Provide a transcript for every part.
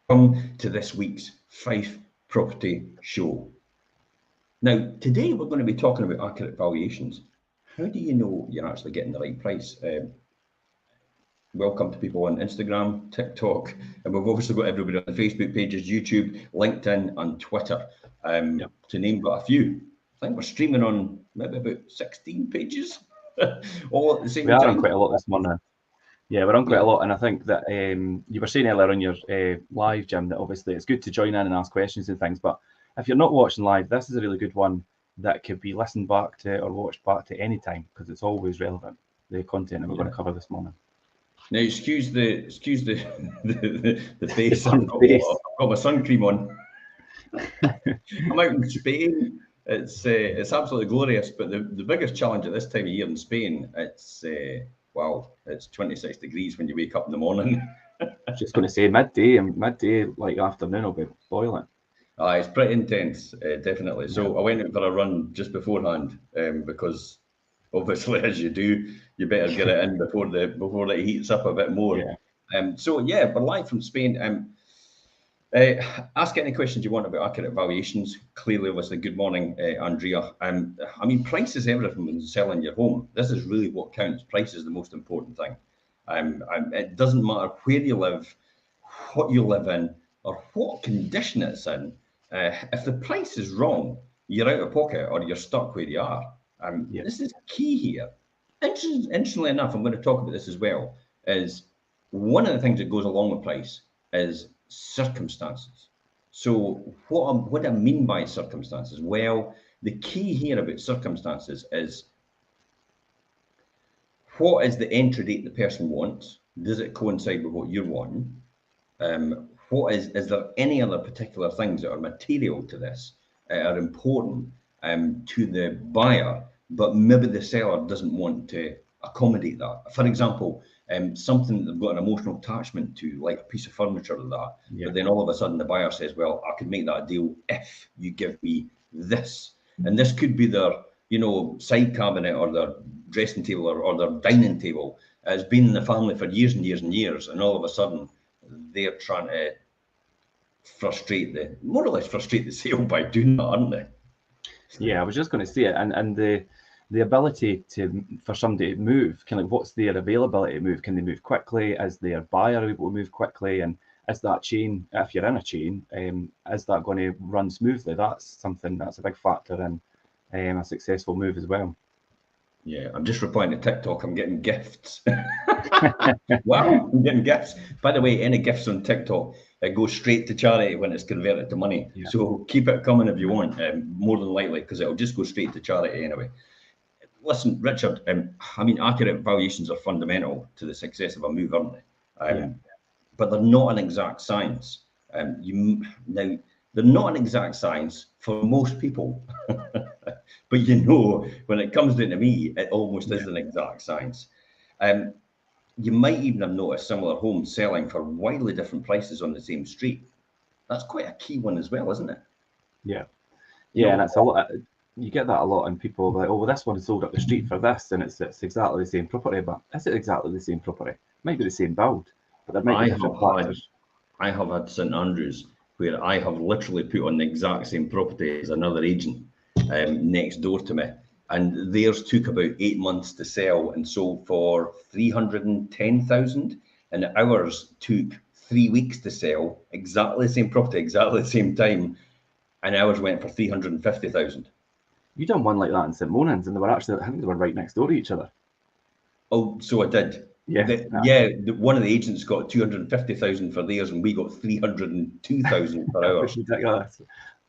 Welcome to this week's Fife Property Show. Now, today we're going to be talking about accurate valuations. How do you know you're actually getting the right price? Welcome to people on Instagram, TikTok, and we've obviously got everybody on the Facebook pages, YouTube, LinkedIn, and Twitter, to name but a few. I think we're streaming on maybe about 16 pages, all at the same time. We are on quite a lot this morning. Yeah, we're on quite a lot, and I think that you were saying earlier on your live, Jim, that obviously it's good to join in and ask questions and things, but if you're not watching live, this is a really good one that could be listened back to or watched back to any time, because it's always relevant, the content that we're going to cover this morning. Now, excuse the face. I've got my sun cream on. I'm out in Spain. It's absolutely glorious, but the biggest challenge at this time of year in Spain, it's 26 degrees when you wake up in the morning. I was just going to say midday, like afternoon will be boiling. It's pretty intense, definitely. So I went out for a run just beforehand, because obviously, as you do, you better get it in before it heats up a bit more. Yeah. We're live from Spain. Ask any questions you want about accurate valuations. Clearly, obviously, good morning, Andrea. Price is everything when selling your home. This is really what counts. Price is the most important thing. It doesn't matter where you live, what you live in, or what condition it's in. If the price is wrong, you're out of pocket or you're stuck where you are. This is key here. Interestingly enough, I'm going to talk about this as well, is one of the things that goes along with price is circumstances. So what I mean by circumstances? Well, the key here about circumstances is what is the entry date the person wants? Does it coincide with what you're wanting? Is there any other particular things that are material to this, are important to the buyer, but maybe the seller doesn't want to accommodate that? For example, something that they've got an emotional attachment to, like a piece of furniture or that, but then all of a sudden the buyer says, well, I could make that deal if you give me this. And this could be their, side cabinet or their dressing table or their dining table. It's been in the family for years and years and years, and all of a sudden they're trying to more or less frustrate the sale by doing that, aren't they? Yeah, I was just going to say it, and the ability for somebody to move, kind of what's their availability to move? Can they move quickly? Is their buyer able to move quickly? And is that chain, if you're in a chain, is that going to run smoothly? That's a big factor in a successful move as well. Yeah, I'm just replying to TikTok. I'm getting gifts. Wow, I'm getting gifts. By the way, any gifts on TikTok, it goes straight to charity when it's converted to money. Yeah. So keep it coming if you want, more than likely, because it'll just go straight to charity anyway. Listen, Richard, accurate valuations are fundamental to the success of a move, aren't they? But they're not an exact science. They're not an exact science for most people. But when it comes down to me, it almost is an exact science. You might even have noticed similar homes selling for widely different prices on the same street. That's quite a key one as well, isn't it? Yeah, and it's a lot. You get that a lot, and people are like, "Oh, well, this one is sold up the street for this, and it's exactly the same property." But is it exactly the same property? It might be the same build, but there might be different factors. I have had St Andrews where I have literally put on the exact same property as another agent next door to me, and theirs took about 8 months to sell and sold for 310,000, and ours took 3 weeks to sell, exactly the same property, exactly the same time, and ours went for 350,000. You done one like that in St Monans, and I think they were right next door to each other. Oh, so I did. One of the agents got 250,000 for theirs, and we got 302,000 for ours. That's ridiculous.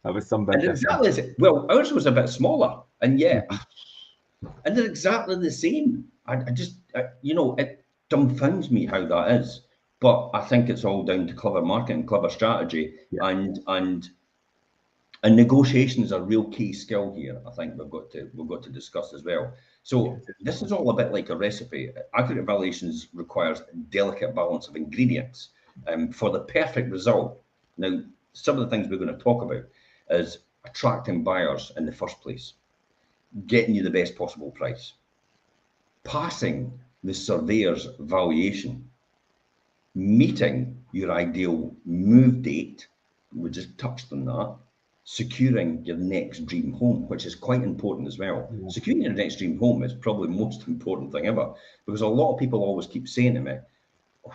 That was some big difference. Well, ours was a bit smaller, and and they're exactly the same. It dumbfounds me how that is, but I think it's all down to clever marketing, clever strategy, and negotiation is a real key skill here. I think we've got to discuss as well. So this is all a bit like a recipe. Accurate valuations requires a delicate balance of ingredients for the perfect result. Now, some of the things we're going to talk about is attracting buyers in the first place, getting you the best possible price, passing the surveyor's valuation, meeting your ideal move date, we just touched on that, securing your next dream home, which is quite important as well. Yeah. Securing your next dream home is probably the most important thing ever, because a lot of people always keep saying to me,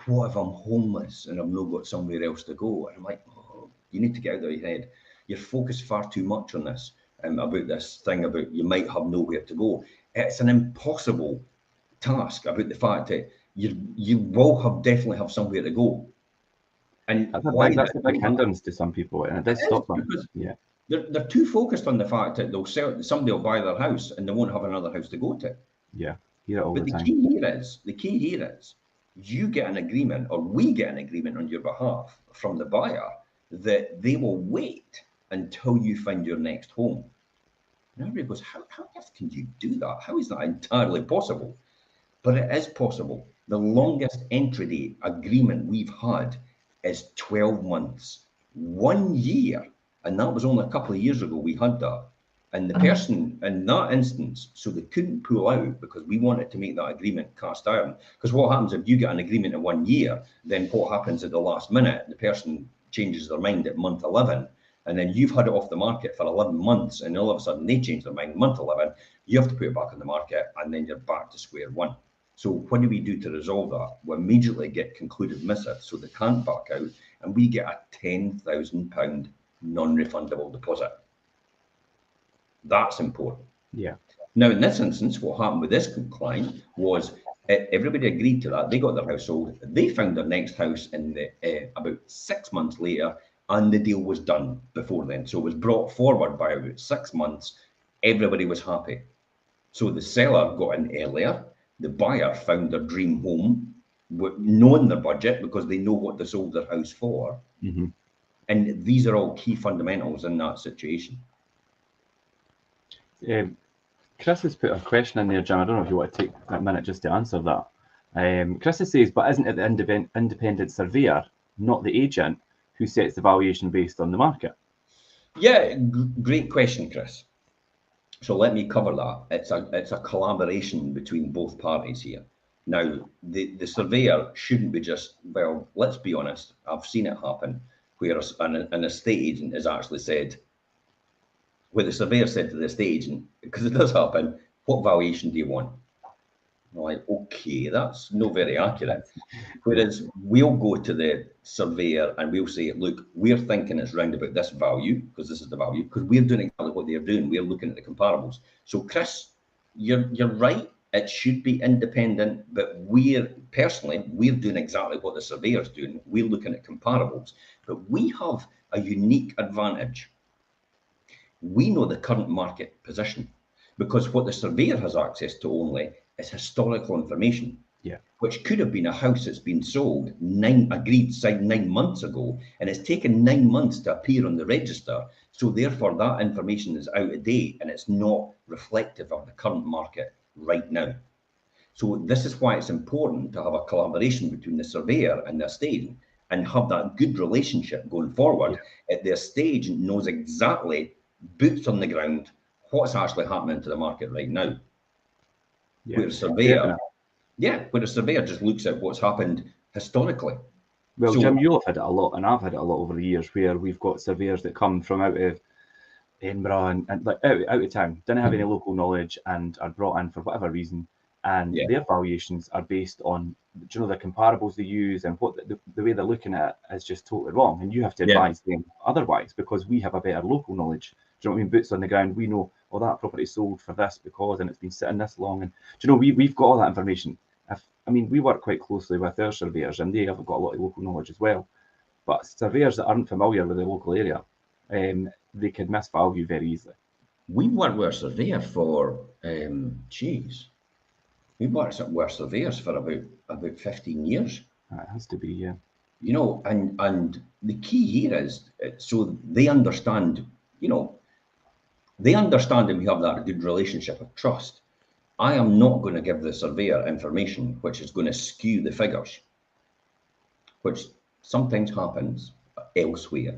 what if I'm homeless and I've not got somewhere else to go? And I'm like, oh, you need to get out of your head. You're focused far too much on this, about this thing about you might have nowhere to go. It's an impossible task about the fact that you will definitely have somewhere to go. And that's a big hindrance to some people, and it does stop them. Yeah. They're too focused on the fact that somebody will buy their house and they won't have another house to go to. Yeah, hear it all but the time. The key here is you get an agreement, or we get an agreement on your behalf from the buyer, that they will wait until you find your next home. And everybody goes, how on earth can you do that? How is that entirely possible? But it is possible. The longest entry date agreement we've had is 12 months, 1 year. And that was only a couple of years ago we had that. And the person in that instance, so they couldn't pull out because we wanted to make that agreement cast iron. Because what happens if you get an agreement in 1 year, then what happens at the last minute? The person changes their mind at month 11, and then you've had it off the market for 11 months, and all of a sudden they change their mind month 11, you have to put it back on the market, and then you're back to square one. So what do we do to resolve that? We immediately get concluded missive, so they can't back out, and we get a £10,000 non-refundable deposit. That's important. Yeah. Now, in this instance, what happened with this client was everybody agreed to that. They got their house sold. They found their next house in about 6 months later, and the deal was done before then. So it was brought forward by about 6 months. Everybody was happy. So the seller got in earlier. The buyer found their dream home, knowing their budget because they know what they sold their house for. Mm-hmm. And these are all key fundamentals in that situation. Chris has put a question in there, Jim. I don't know if you want to take a minute just to answer that. Chris says, but isn't it the independent surveyor, not the agent, who sets the valuation based on the market? Yeah, great question, Chris. So let me cover that. It's a collaboration between both parties here. Now, the surveyor shouldn't be just, well, let's be honest, I've seen it happen, where an estate agent has actually said, where the surveyor said to the estate agent, because it does happen, what valuation do you want? I'm like, okay, that's not very accurate. Whereas we'll go to the surveyor and we'll say, look, we're thinking it's round about this value, because this is the value, because we're doing exactly what they're doing. We're looking at the comparables. So Chris, you're right. It should be independent, but we're doing exactly what the surveyor's doing. We're looking at comparables, but we have a unique advantage. We know the current market position, because what the surveyor has access to only is historical information. Yeah. Which could have been a house that's been sold, signed 9 months ago, and it's taken 9 months to appear on the register. So therefore that information is out of date and it's not reflective of the current market right now. So this is why it's important to have a collaboration between the surveyor and the estate agent and have that good relationship going forward. Yeah. The estate agent knows exactly, boots on the ground, what's actually happening to the market right now. Yeah. Where a surveyor just looks at what's happened historically. Well, so, Jim, you've had it a lot, and I've had it a lot over the years, where we've got surveyors that come from out of Edinburgh and like out of town, didn't have any local knowledge, and are brought in for whatever reason, and their valuations are based on, the comparables they use, and what the way they're looking at it is just totally wrong, and you have to advise them otherwise, because we have a better local knowledge. Do you know what I mean? Boots on the ground. We know, oh, that property sold for this because, and it's been sitting this long, and do you know, we've got all that information. We work quite closely with our surveyors, and they have got a lot of local knowledge as well. But surveyors that aren't familiar with the local area, they could misvalue very easily. We've worked with a surveyor for, we've worked with surveyors for about 15 years. It has to be, yeah. You know, and the key here is, so they understand, they understand, and we have that good relationship of trust. I am not going to give the surveyor information which is going to skew the figures, which sometimes happens elsewhere.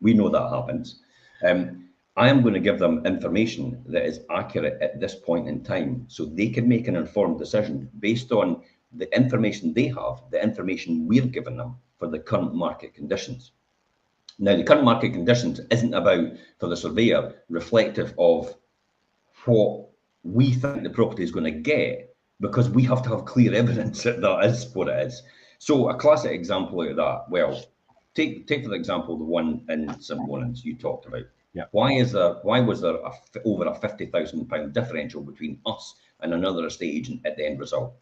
We know that happens. I am going to give them information that is accurate at this point in time, so they can make an informed decision based on the information they have, the information we're giving them for the current market conditions. Now, the current market conditions isn't about, for the surveyor, reflective of what we think the property is going to get, because we have to have clear evidence that that is what it is. So a classic example out of that, well, take for example the one in St Lawrence you talked about. Yeah. Why was there over a £50,000 differential between us and another estate agent at the end result?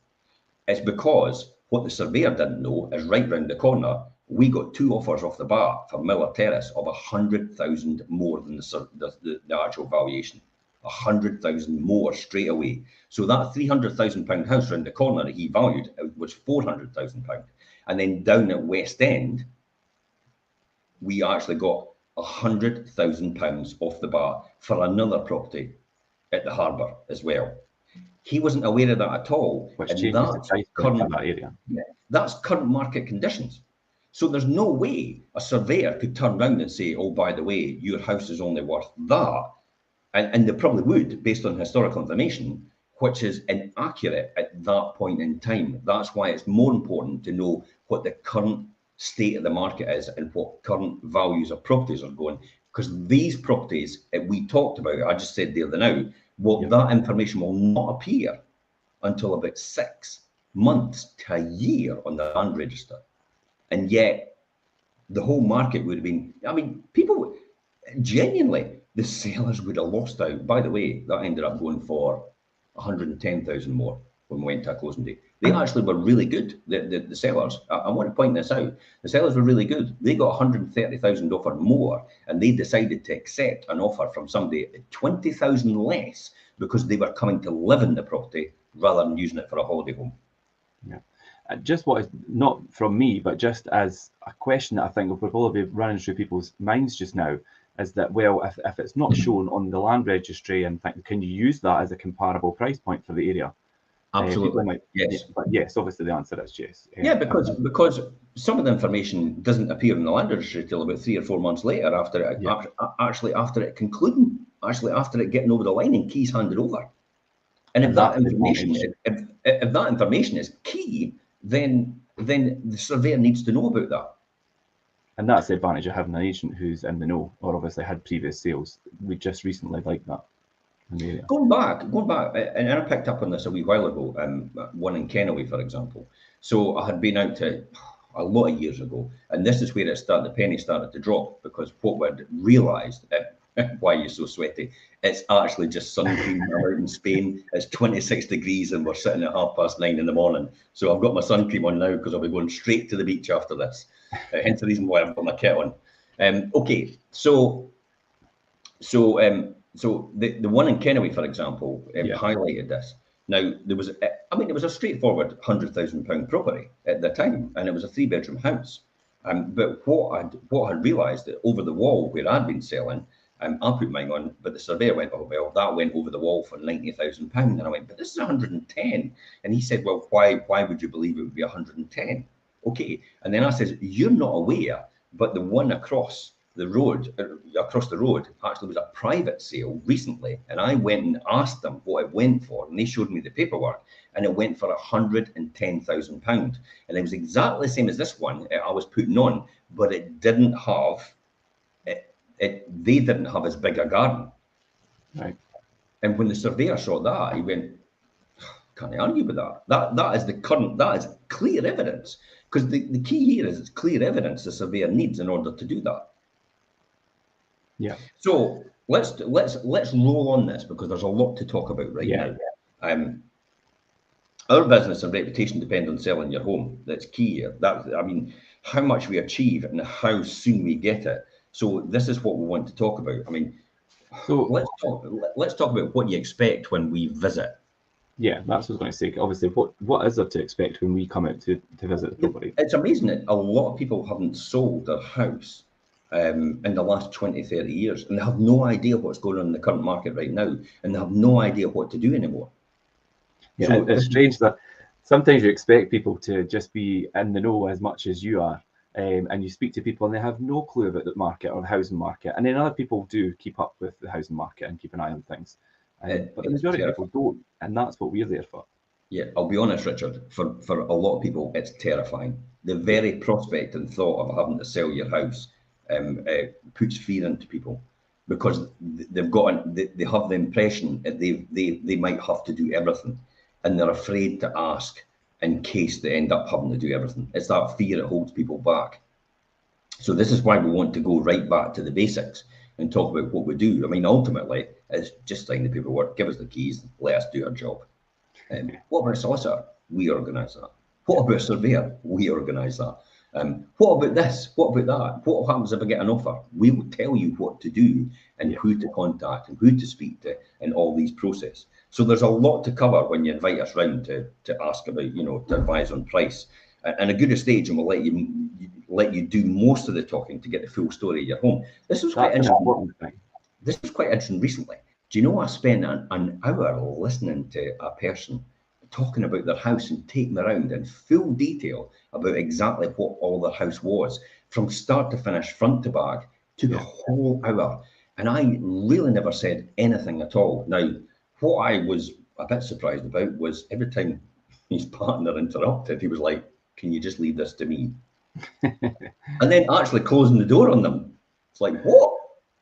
It's because what the surveyor didn't know is right round the corner, we got 2 offers off the bat for Miller Terrace of 100,000 more than the actual valuation. 100,000 more straight away. So that £300,000 house round the corner that he valued was £400,000. And then down at West End, we actually got £100,000 off the bat for another property at the harbour as well. He wasn't aware of that at all. Which changes the price point for that area. Yeah, that's current market conditions. So there's no way a surveyor could turn around and say, oh, by the way, your house is only worth that. And they probably would, based on historical information, which is inaccurate at that point in time. That's why it's more important to know what the current state of the market is and what current values of properties are going. Because these properties that we talked about, I just said the other now, well, that information will not appear until about 6 months to a year on the land register. And yet the whole market would have been, I mean, people genuinely, the sellers would have lost out. By the way, that ended up going for 110,000 more when we went to a closing date. They actually were really good, the sellers. I want to point this out. The sellers were really good. They got 130,000 offered more, and they decided to accept an offer from somebody at 20,000 less because they were coming to live in the property rather than using it for a holiday home. Yeah. Just what is not from me, but just as a question that I think will probably be running through people's minds just now, is that, well, if it's not shown on the land registry, and can you use that as a comparable price point for the area? Absolutely. Yes. But yes, obviously the answer is yes. Yeah, because some of the information doesn't appear in the land registry till about 3 or 4 months later after it after it concluding, after it getting over the line and keys handed over. And if that information is key, then the surveyor needs to know about that. And that's the advantage of having an agent who's in the know, or obviously had previous sales. We just recently like that in the area. Going back, and I picked up on this a wee while ago, one in Kennelly, for example. So I had been out to a lot of years ago, and this is where the penny started to drop, because what we'd realised, why you're so sweaty, it's actually just sun cream. I'm out in Spain, it's 26 degrees and we're sitting at 9:30 in the morning. So I've got my sun cream on now because I'll be going straight to the beach after this. Hence the reason why I've got my kit on. Okay, so the one in Kennelly, for example, highlighted this. Now, there was, it was a straightforward £100,000 property at the time, and it was a 3-bedroom house. But what I'd realised that over the wall where I'd been selling, I put mine on, but the surveyor went, oh, well, that went over the wall for £90,000. And I went, but this is 110. And he said, well, why would you believe it would be 110? Okay. And then I said, you're not aware, but the one across the road actually was a private sale recently. And I went and asked them what it went for, and they showed me the paperwork, and it went for £110,000. And it was exactly the same as this one I was putting on, but it didn't have, they didn't have as big a garden. Right. And when the surveyor saw that, he went, can't I argue with that? That is clear evidence. Because the key here is it's clear evidence the surveyor needs in order to do that. Yeah. So let's roll on this, because there's a lot to talk about now. Our business and reputation depend on selling your home. That's key here. How much we achieve and how soon we get it. So this is what we want to talk about. So let's talk about what you expect when we visit. Yeah, that's what I was going to say. Obviously, what is there to expect when we come out to visit the property? It's amazing that a lot of people haven't sold their house in the last 20, 30 years, and they have no idea what's going on in the current market right now, and they have no idea what to do anymore. Yeah, so it's strange that sometimes you expect people to just be in the know as much as you are. And you speak to people and they have no clue about the market or the housing market. And then other people do keep up with the housing market and keep an eye on things. But the majority of people don't. And that's what we're there for. Yeah, I'll be honest, Richard. For a lot of people, it's terrifying. The very prospect and thought of having to sell your house puts fear into people because they have the impression that they might have to do everything, and they're afraid to ask in case they end up having to do everything. It's that fear that holds people back. So this is why we want to go right back to the basics and talk about what we do. I mean, ultimately, it's just sign the paperwork, give us the keys, let us do our job. What about a solicitor? We organise that. What about a surveyor? We organise that. What about this? What about that? What happens if I get an offer? We will tell you what to do and who to contact and who to speak to in all these processes. So there's a lot to cover when you invite us round to ask about, to advise on price. And a good estate agent will let you do most of the talking to get the full story of your home. This was quite interesting. This was quite interesting recently. Do you know I spent an hour listening to a person talking about their house and taking them around in full detail about exactly what all their house was, from start to finish, front to back, took a whole hour. And I really never said anything at all. Now, what I was a bit surprised about was every time his partner interrupted, he was like, "Can you just leave this to me?" And then actually closing the door on them. It's like, what?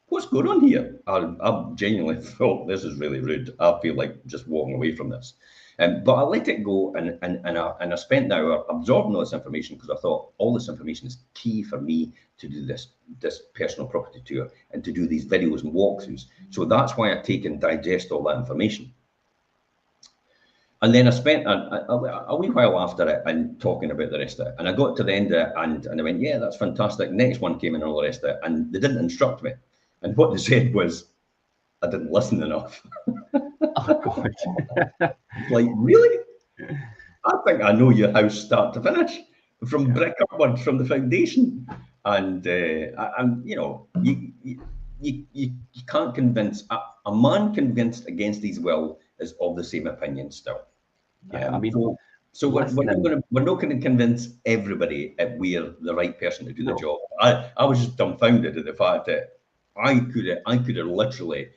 What's going on here? I genuinely thought this is really rude. I feel like just walking away from this. But I let it go and I spent the hour absorbing all this information because I thought all this information is key for me to do this personal property tour and to do these videos and walkthroughs. So that's why I take and digest all that information. And then I spent a wee while after it and talking about the rest of it. And I got to the end of it and I went, yeah, that's fantastic. Next one came in and all the rest of it. And they didn't instruct me. And what they said was, I didn't listen enough. Oh, God. Like, really? I think I know your house start to finish, from brick upwards, from the foundation. And you can't convince a man convinced against his will is of the same opinion still. Yeah, I mean, so we're not going to convince everybody that we're the right person to do the job. I was just dumbfounded at the fact that I could have literally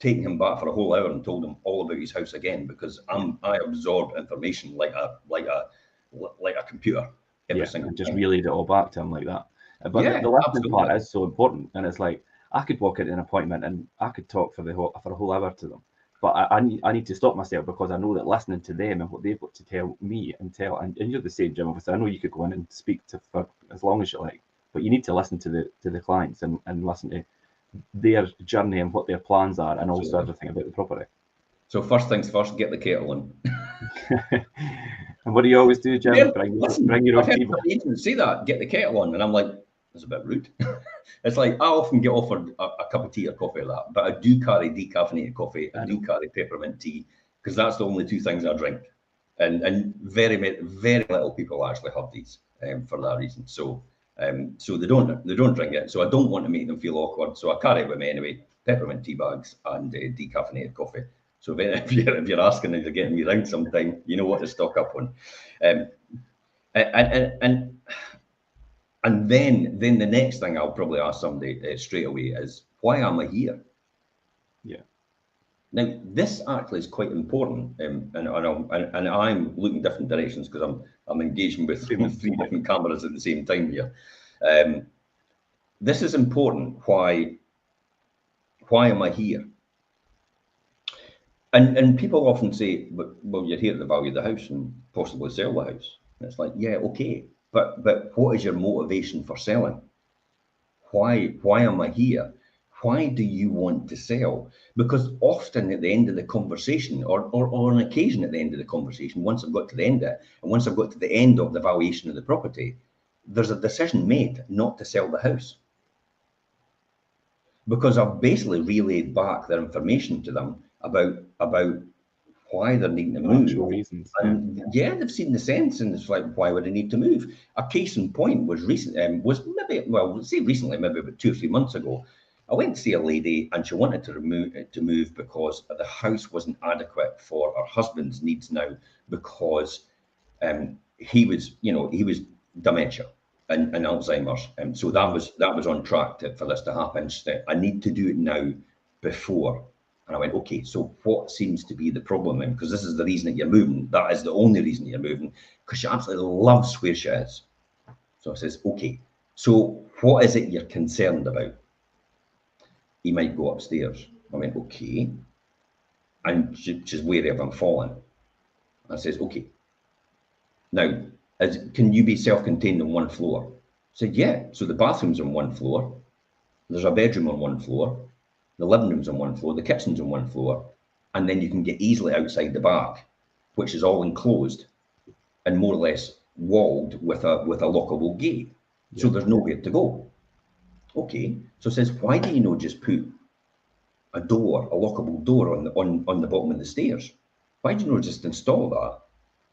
taken him back for a whole hour and told him all about his house again because I absorb information like a computer every single and just time. relayed it all back to him like that. But the listening part is so important, and it's like I could walk into an appointment and I could talk for a whole hour to them. But I need to stop myself because I know that listening to them and what they've got to tell me and you're the same, Jim. Obviously, I know you could go in and speak for as long as you like, but you need to listen to the clients and listen to their journey and what their plans are and also everything about the property. So first things first, get the kettle on. And what do you always do, Jim? Yeah, bring your own tea. You didn't say that. Get the kettle on, and I'm like, that's a bit rude. It's like I often get offered a cup of tea or coffee or that, but I do carry decaffeinated coffee. I do carry peppermint tea because that's the only two things I drink, and very little people actually have these for that reason. So they don't drink it. So I don't want to make them feel awkward. So I carry it with me anyway. Peppermint tea bags and decaffeinated coffee. So if you're asking if you're getting me round sometime, you know what to stock up on. And then the next thing I'll probably ask somebody straight away is, why am I here? Yeah. Now this actually is quite important, and I'm looking different directions because I'm engaging with three different cameras at the same time here. This is important. Why am I here? And people often say, well, you're here to value the house and possibly sell the house. And it's like, yeah, okay. But what is your motivation for selling? Why am I here? Why do you want to sell? Because often at the end of the conversation, or on occasion at the end of the conversation, once I've got to the end of it, and once I've got to the end of the valuation of the property, there's a decision made not to sell the house. Because I've basically relayed back their information to them about why they're needing to move. Reasons. And they've seen the sense, and it's like, why would they need to move? A case in point was maybe about 2 or 3 months ago. I went to see a lady, and she wanted to move because the house wasn't adequate for her husband's needs now, because he was dementia and Alzheimer's, and so that was on track for this to happen. So I need to do it now before And I went, okay, so what seems to be the problem then? Because this is the reason that you're moving. That is the only reason you're moving, because she absolutely loves where she is. So I says, okay, so what is it you're concerned about? He might go upstairs. I went, okay. And she's wary of him falling. I says, okay. Now, can you be self-contained on one floor? I said, yeah. So the bathroom's on one floor. There's a bedroom on one floor. The living room's on one floor. The kitchen's on one floor. And then you can get easily outside the back, which is all enclosed and more or less walled with a lockable gate. Yeah. So there's nowhere to go. Okay. So it says, why do you not just put a lockable door on the bottom of the stairs? Why do you not just install that?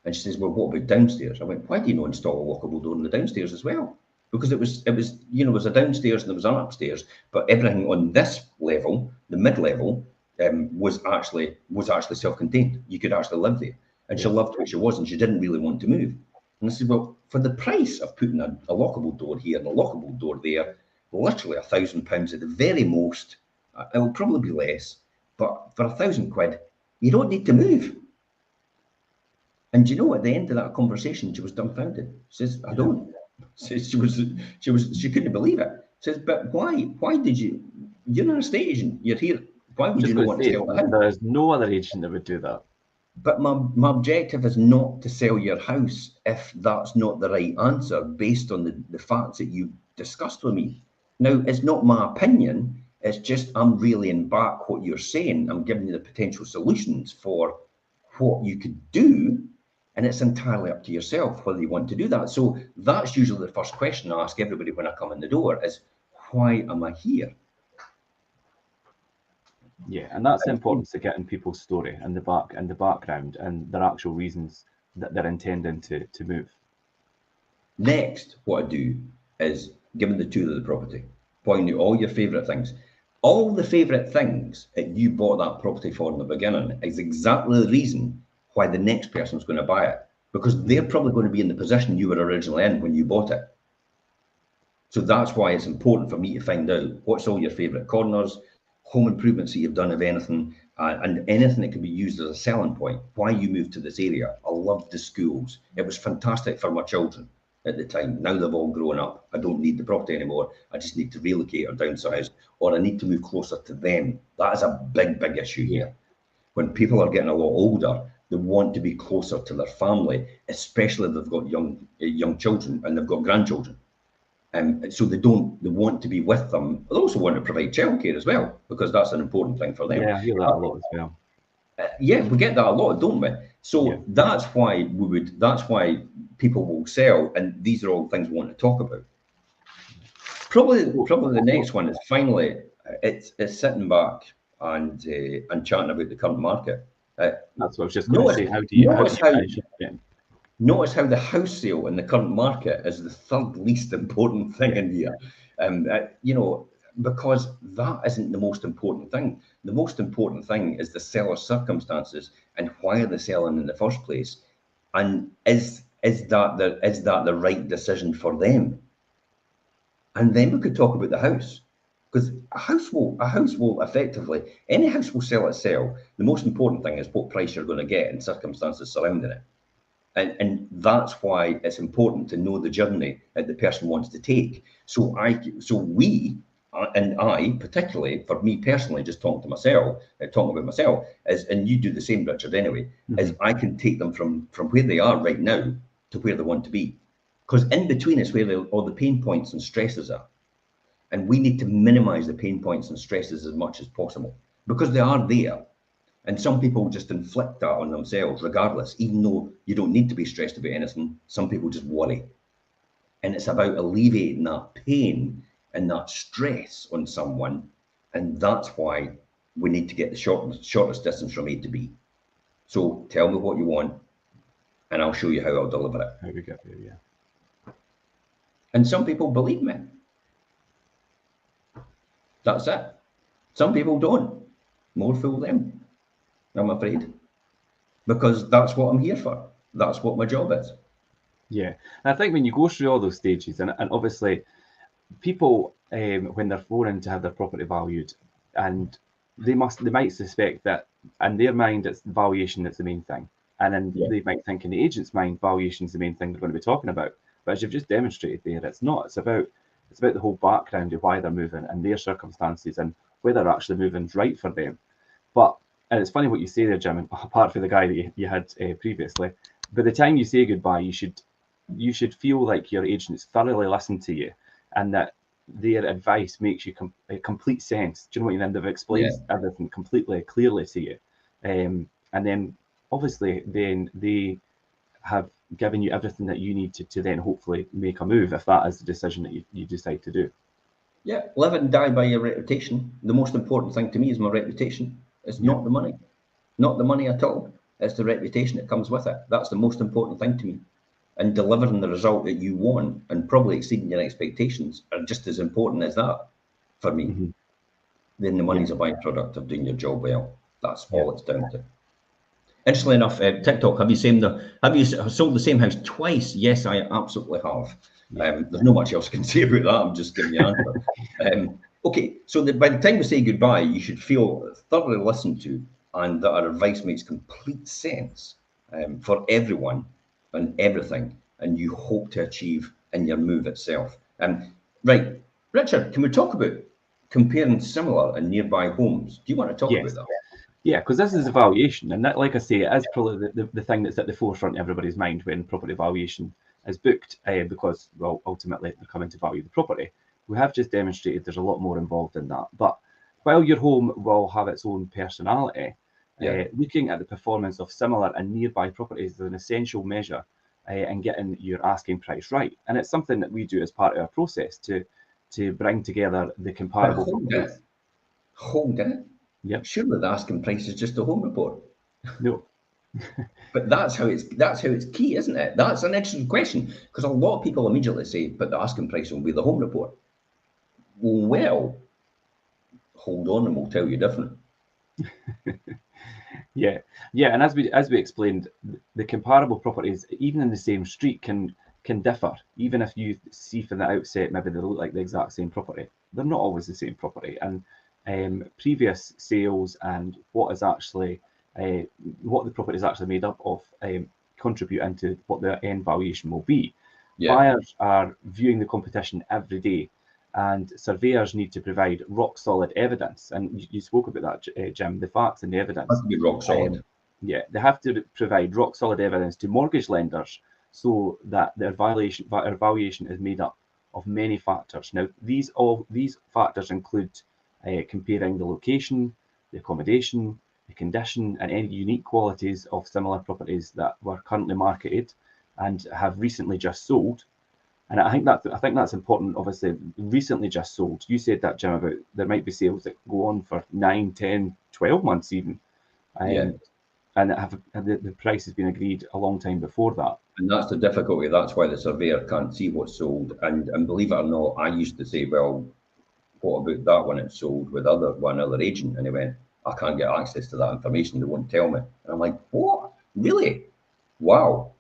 And she says, well, what about downstairs? I went, why do you not install a lockable door on the downstairs as well? Because it was there was a downstairs and there was an upstairs, but everything on this level, the mid level, was actually self-contained. You could actually live there. And she loved where she was, and she didn't really want to move. And I said, well, for the price of putting a lockable door here and a lockable door there, literally £1,000 at the very most, it will probably be less, but for £1,000, you don't need to move. And you know, at the end of that conversation, she was dumbfounded. She says, I don't. Says she couldn't believe it. Says, but why did you? You're an estate agent. You're here. Why would you not want to sell the house? There is no other agent that would do that. But my objective is not to sell your house if that's not the right answer based on the facts that you discussed with me. Now, it's not my opinion. It's just I'm reeling back what you're saying. I'm giving you the potential solutions for what you could do. And it's entirely up to yourself whether you want to do that. So that's usually the first question I ask everybody when I come in the door is, why am I here? Yeah, and that's the importance of getting people's story and the background and their actual reasons that they're intending to move. Next, what I do is give them the tour of the property, point out all your favourite things. All the favourite things that you bought that property for in the beginning is exactly the reason why the next person's going to buy it, because they're probably going to be in the position you were originally in when you bought it. So that's why it's important for me to find out what's all your favourite corners, home improvements that you've done, if anything, and anything that can be used as a selling point. Why you moved to this area. I loved the schools. It was fantastic for my children at the time. Now they've all grown up. I don't need the property anymore. I just need to relocate or downsize, or I need to move closer to them. That is a big issue here. When people are getting a lot older, they want to be closer to their family, especially if they've got young children and they've got grandchildren. So they want to be with them. They also want to provide childcare as well, because that's an important thing for them. Yeah, I hear that a lot as well. Yeah, we get that a lot, don't we? So that's why people will sell, and these are all things we want to talk about. Probably the next one is finally it's sitting back and chatting about the current market. That's what I was just going to say. How do you notice how the house sale in the current market is the third least important thing in here? Because that isn't the most important thing. The most important thing is the seller's circumstances and why are they selling in the first place, and is that the right decision for them? And then we could talk about the house, because a house will effectively, any house will sell itself. The most important thing is what price you're going to get and circumstances surrounding it. And that's why it's important to know the journey that the person wants to take. So we, particularly for me personally, just talking about myself, and you do the same, Richard, anyway, is I can take them from where they are right now to where they want to be. Because in between is where all the pain points and stresses are. And we need to minimize the pain points and stresses as much as possible, because they are there. And some people just inflict that on themselves regardless, even though you don't need to be stressed about anything. Some people just worry. And it's about alleviating that pain and that stress on someone. And that's why we need to get the shortest distance from A to B. So tell me what you want, and I'll show you how I'll deliver it. How we get there, yeah. And some people believe me. That's it. Some people don't. More fool them, I'm afraid, because that's what I'm here for. That's what my job is. Yeah, and I think when you go through all those stages, and obviously people, when they're phoning to have their property valued, and they might suspect that in their mind it's valuation that's the main thing, and then Yeah. they might think in the agent's mind valuation is the main thing they're going to be talking about. But as you've just demonstrated there, it's not. It's about the whole background of why they're moving and their circumstances and whether actually moving's right for them. But and it's funny what you say there, Jim. And apart from the guy that you had previously, by the time you say goodbye, you should feel like your agent's thoroughly listened to you, and that their advice makes you complete sense. Do you know what I mean? They've explained everything completely clearly to you, and then obviously then they have given you everything that you need to then hopefully make a move if that is the decision that you decide to do. Yeah, live and die by your reputation. The most important thing to me is my reputation. It's not the money, not the money at all. It's the reputation that comes with it. That's the most important thing to me. And delivering the result that you want and probably exceeding your expectations are just as important as that for me. Then the money's a byproduct of doing your job well. That's all it's down to. Interestingly enough, TikTok, have you sold the same house twice? Yes, I absolutely have. There's not much else I can say about that. I'm just giving you an answer. Okay, so by the time we say goodbye, you should feel thoroughly listened to and that our advice makes complete sense for everyone and everything, and you hope to achieve in your move itself. Right, Richard, can we talk about comparing similar and nearby homes? Do you want to talk about that? Yeah, because this is a valuation, and that, like I say, it is probably the thing that's at the forefront of everybody's mind when property valuation is booked, because, well, ultimately they're coming to value the property. We have just demonstrated there's a lot more involved in that. But while your home will have its own personality, looking at the performance of similar and nearby properties is an essential measure in getting your asking price right. And it's something that we do as part of our process to bring together the comparable properties. Hold it. Yep. Surely the asking price is just a home report. No. But that's how it's key, isn't it? That's an interesting question because a lot of people immediately say, but the asking price will be the home report. Well, hold on and we'll tell you different. Yeah, and as we explained, the comparable properties, even in the same street, can differ. Even if you see from the outset maybe they look like the exact same property, they're not always the same property. And previous sales and what the property is actually made up of contribute into what the end valuation will be. Buyers are viewing the competition every day, and surveyors need to provide rock solid evidence. And you spoke about that, Jim, the facts and the evidence. Has to be rock solid. They have to provide rock solid evidence to mortgage lenders so that their valuation is made up of many factors. Now, these factors include comparing the location, the accommodation, the condition, and any unique qualities of similar properties that were currently marketed and have recently just sold. And I think that's important. Obviously, recently just sold. You said that, Jim, about there might be sales that go on for 9, 10, 12 months even. And the price has been agreed a long time before that. And that's the difficulty. That's why the surveyor can't see what's sold. And believe it or not, I used to say, well, what about that when it's sold with one other agent? And he went, I can't get access to that information. They won't tell me. And I'm like, what? Really? Wow.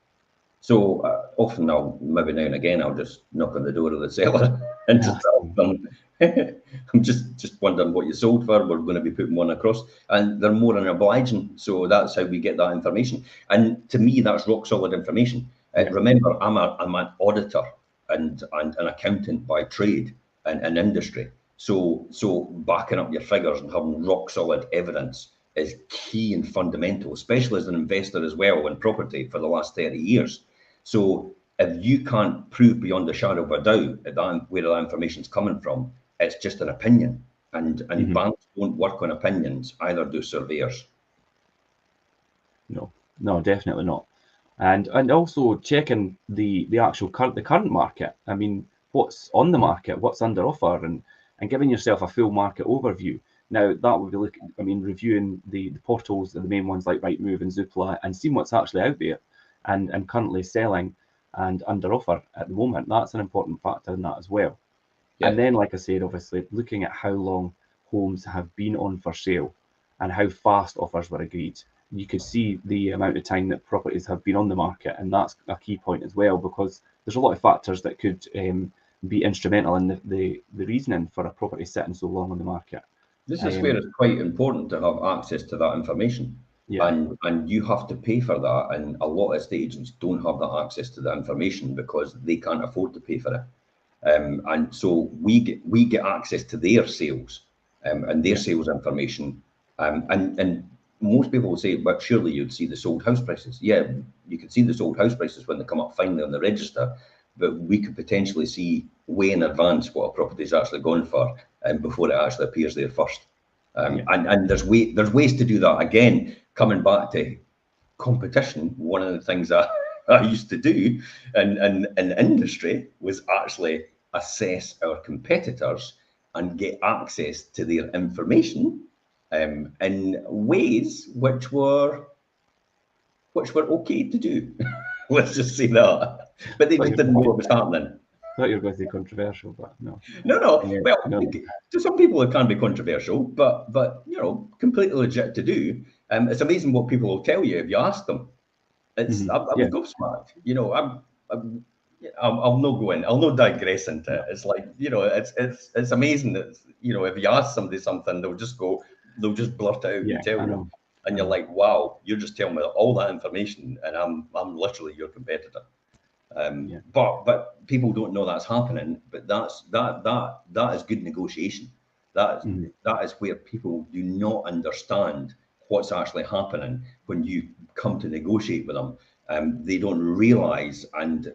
So often maybe now and again, I'll just knock on the door of the seller and just tell them, I'm just wondering what you sold for. We're going to be putting one across. And they're more than obliging. So that's how we get that information. And to me, that's rock solid information. Remember, I'm an auditor and an accountant by trade and industry. So backing up your figures and having rock solid evidence is key and fundamental, especially as an investor as well in property for the last 30 years. So if you can't prove beyond a shadow of a doubt where that information's coming from, it's just an opinion. And banks don't work on opinions, either do surveyors. No, definitely not. And also checking the actual current market. I mean, what's on the market, what's under offer, and giving yourself a full market overview. Now, that would be reviewing the portals, the main ones like Rightmove and Zoopla, and seeing what's actually out there and currently selling and under offer at the moment. That's an important factor in that as well. And then, like I said, obviously, looking at how long homes have been on for sale and how fast offers were agreed. You could see the amount of time that properties have been on the market, and that's a key point as well, because there's a lot of factors that could be instrumental in the reasoning for a property sitting so long on the market. This is where it's quite important to have access to that information. Yeah. And you have to pay for that. And a lot of estate agents don't have that access to the information because they can't afford to pay for it. And so we get access to their sales and their sales information. And most people will say, but surely you'd see the sold house prices. Yeah, you could see the sold house prices when they come up finally on the register, but we could potentially see way in advance what a property is actually going for before it actually appears there first. And there's ways to do that. Again, coming back to competition, one of the things that I used to do in industry was actually assess our competitors and get access to their information in ways which were okay to do. Let's just say that. But they just didn't know what was happening. I thought you were going to say controversial, but no. No. Well, to some people it can be controversial, but you know, completely legit to do. It's amazing what people will tell you if you ask them. It's I was gobsmacked. You know, I'll not go in. I'll not digress into it. It's like, you know, it's amazing that, you know, if you ask somebody something, they'll just blurt out and tell you, and you're like, wow, you're just telling me all that information, and I'm literally your competitor. But people don't know that's happening. But that is good negotiation. That is where people do not understand what's actually happening when you come to negotiate with them. They don't realise, and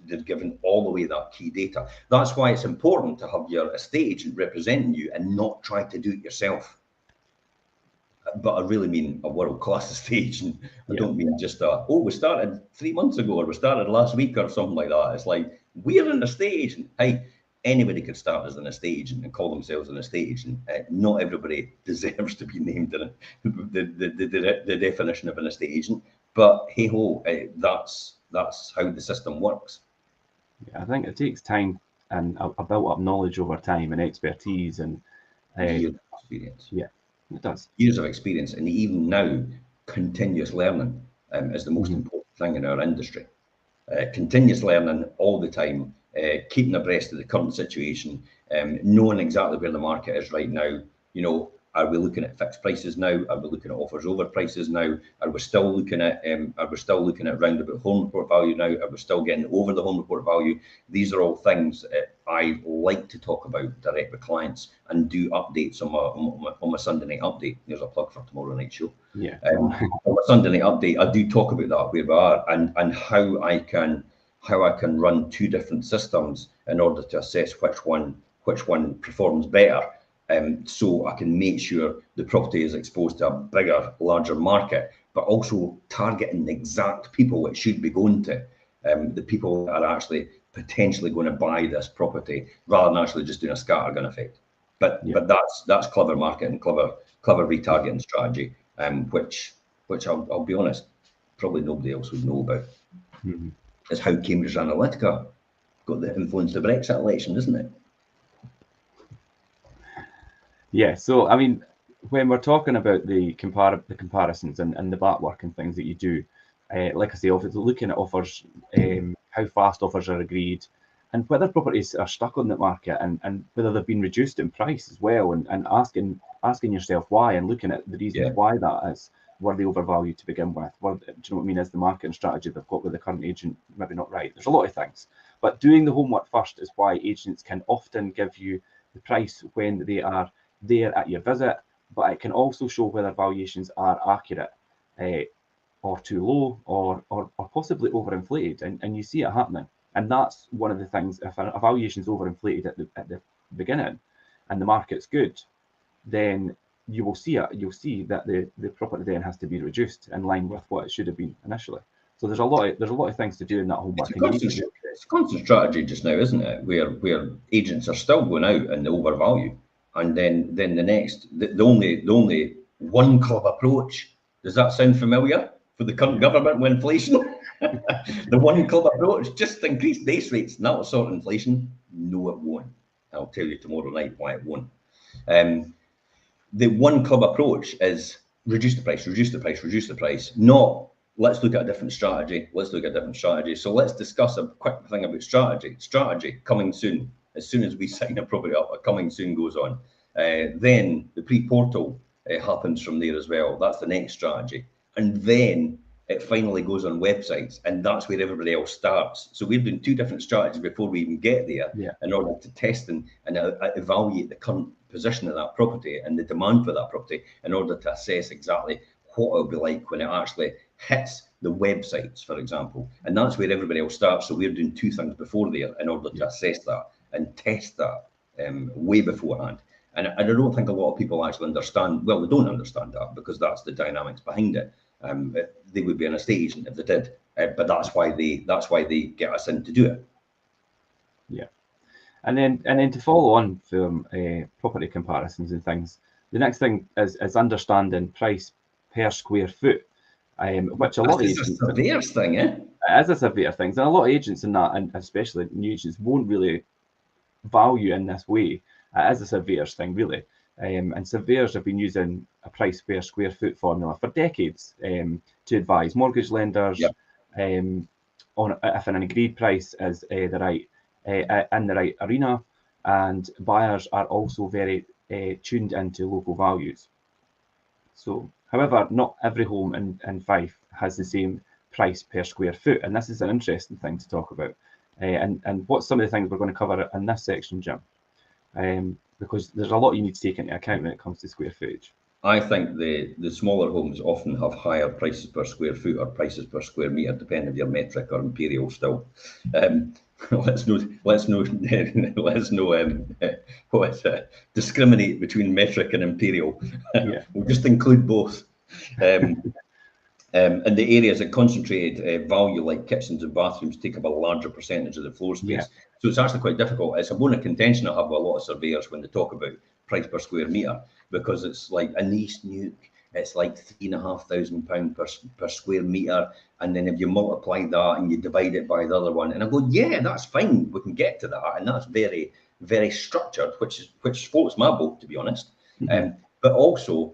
they're given all the way that key data. That's why it's important to have your estate agent representing you and not try to do it yourself. But I really mean a world-class estate agent. I don't mean just we started 3 months ago, or we started last week, or something like that. It's like, we're an estate agent. Hey, anybody could start as an estate agent and call themselves an estate agent. Not everybody deserves to be named in the definition of an estate agent. But hey ho, that's how the system works. Yeah, I think it takes time, and I built up knowledge over time and expertise and years of experience. Yeah, it does. Years of experience, and even now, continuous learning is the most important thing in our industry. Continuous learning all the time, keeping abreast of the current situation, knowing exactly where the market is right now. You know, are we looking at fixed prices now? Are we looking at offers over prices now? Are we still looking at roundabout home report value now? Are we still getting over the home report value? These are all things I like to talk about direct with clients and do updates on my Sunday night update. There's a plug for tomorrow night show. Yeah. On my Sunday night update, I do talk about that, where we are, and how I can run two different systems in order to assess which one performs better. So I can make sure the property is exposed to a bigger, larger market, but also targeting the exact people it should be going to, the people that are actually potentially going to buy this property, rather than actually just doing a scattergun effect. But that's clever marketing, clever retargeting strategy, which I'll be honest, probably nobody else would know about. It's how Cambridge Analytica got the influence of the Brexit election, isn't it? Yeah, so I mean, when we're talking about the comparisons and the back work and things that you do, like I say, looking at offers, how fast offers are agreed, and whether properties are stuck on the market, and whether they've been reduced in price as well, and asking yourself why, and looking at the reasons why that is. Were they overvalued to begin with? Do you know what I mean? Is the marketing strategy they've got with the current agent maybe not right? There's a lot of things, but doing the homework first is why agents can often give you the price when they are there at your visit, but it can also show whether valuations are accurate or too low or possibly overinflated, and you see it happening. And that's one of the things. If a valuation is overinflated at the beginning and the market's good, then you will see it. You'll see that the property then has to be reduced in line with what it should have been initially. So there's a lot of things to do in that homework. It's a constant strategy just now, isn't it? Where agents are still going out and they overvalue, and then the only one club approach. Does that sound familiar for the current government with inflation? The one club approach, just increase base rates, and that will sort inflation. No, it won't. I'll tell you tomorrow night why it won't. The one club approach is reduce the price, not let's look at a different strategy. So let's discuss a quick thing about strategy. Strategy coming soon. As soon as we sign a property up, a coming soon goes on. Then the pre-portal happens from there as well. That's the next strategy. And then it finally goes on websites, and that's where everybody else starts. So we're doing two different strategies before we even get there in order to test and evaluate the current position of that property and the demand for that property in order to assess exactly what it'll be like when it actually hits the websites, for example. And that's where everybody else starts. So we're doing two things before there in order to assess that and test that way beforehand. And I don't think a lot of people actually understand. Well, they don't understand that because that's the dynamics behind it. They would be an estate agent if they did, but that's why they get us in to do it. Yeah, and then to follow on from property comparisons and things, the next thing is understanding price per square foot, which a lot of agents. It's a surveyor's thing, eh? It is a surveyor thing, and a lot of agents in that, and especially new agents, won't really value in this way. It is a surveyor's thing, really. And surveyors have been using a price per square foot formula for decades to advise mortgage lenders on if an agreed price is the right in the right arena, and buyers are also very tuned into local values. So, however, not every home in Fife has the same price per square foot, and this is an interesting thing to talk about. And what's some of the things we're going to cover in this section, Jim? Because there's a lot you need to take into account when it comes to square footage. I think the smaller homes often have higher prices per square foot or prices per square metre, depending if you're metric or imperial still. Let's discriminate between metric and imperial. We'll just include both. And the areas that concentrated value, like kitchens and bathrooms, take up a larger percentage of the floor space. So it's actually quite difficult. It's a bone of contention I have with a lot of surveyors when they talk about price per square metre, because it's like a nice nuke. It's like £3,500 per square metre. And then if you multiply that and you divide it by the other one, and I go, yeah, that's fine. We can get to that. And that's very, very structured, which floats my boat, to be honest. But also,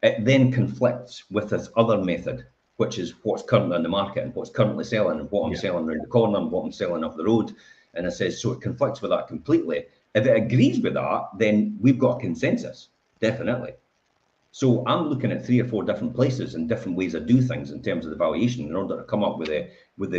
it then conflicts with this other method, which is what's currently on the market and what's currently selling and what I'm selling around the corner and what I'm selling up the road. And it says, so it conflicts with that completely. If it agrees with that, then we've got a consensus, definitely. So I'm looking at 3 or 4 different places and different ways I do things in terms of the valuation in order to come up with the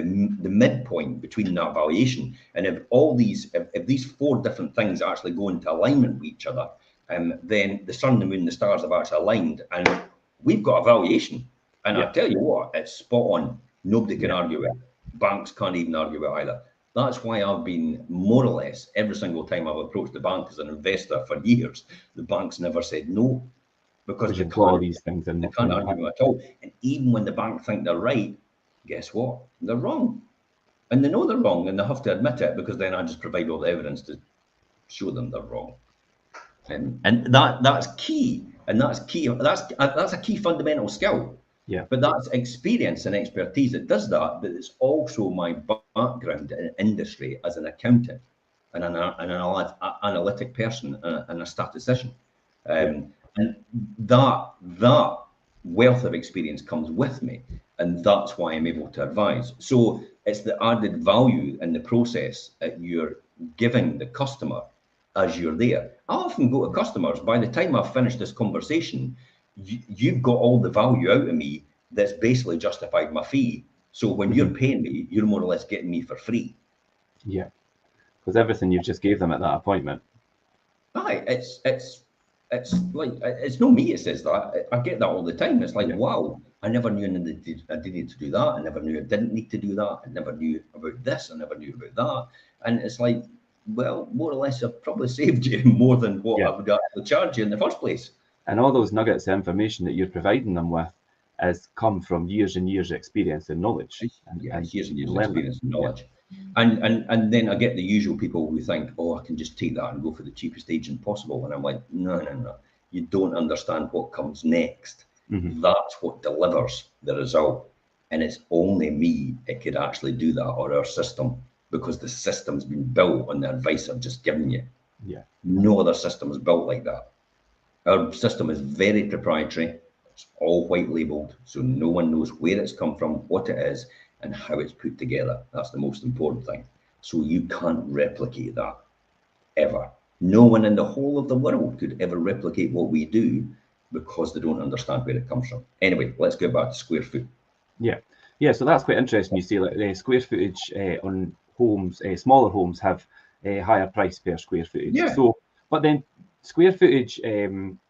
midpoint between that valuation. And if these 4 different things actually go into alignment with each other, then the sun, the moon, the stars have actually aligned, and we've got a valuation. And I tell you what, it's spot on. Nobody can argue with it. Banks can't even argue with it either. That's why I've been more or less every single time I've approached the bank as an investor for years, the bank's never said no, because they can't, these things in they can't argue at all. And even when the bank think they're right, guess what? They're wrong. And they know they're wrong, and they have to admit it, because then I just provide all the evidence to show them they're wrong. And that's key, and that's a key fundamental skill. But that's experience and expertise that does that. But it's also my background in industry as an accountant and an analytic person and a statistician. And that wealth of experience comes with me, and that's why I'm able to advise. So it's the added value in the process that you're giving the customer as you're there. I often go to customers, by the time I've finished this conversation, you've got all the value out of me that's basically justified my fee. So when you're paying me, you're more or less getting me for free. Yeah, because everything you've just gave them at that appointment. Aye, it's like, it's not me, it says that. I get that all the time. It's like, wow, I never knew I didn't need to do that. I never knew I didn't need to do that. I never knew about this. I never knew about that. And it's like, well, more or less, I've probably saved you more than what I would actually charge you in the first place. And all those nuggets of information that you're providing them with has come from years and years of experience and knowledge. And years and years of experience and knowledge. And then I get the usual people who think, oh, I can just take that and go for the cheapest agent possible. And I'm like, no. You don't understand what comes next. That's what delivers the result. And it's only me that could actually do that, or our system, because the system's been built on the advice I've just given you. No other system is built like that. Our system is very proprietary. It's all white labeled, so no one knows where it's come from, what it is, and how it's put together. That's the most important thing. So you can't replicate that, ever. No one in the whole of the world could ever replicate what we do because they don't understand where it comes from. Anyway, let's get back to square foot. Yeah. So that's quite interesting. You see, like the square footage on homes, smaller homes have a higher price per square footage. Yeah. So, but then square footage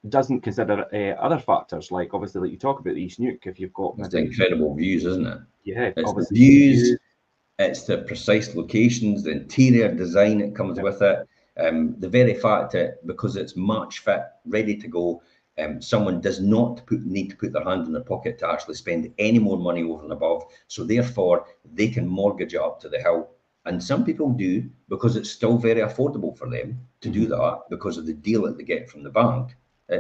doesn't consider other factors, like obviously, like you talk about the East Nuke. If you've got It's the incredible views, isn't it? Yeah, it's obviously the views, it's the precise locations, the interior design that comes with it. The very fact that because it's match fit, ready to go, someone does not need to put their hand in their pocket to actually spend any more money over and above. So therefore, they can mortgage it up to the hill. And some people do because it's still very affordable for them to do that because of the deal that they get from the bank.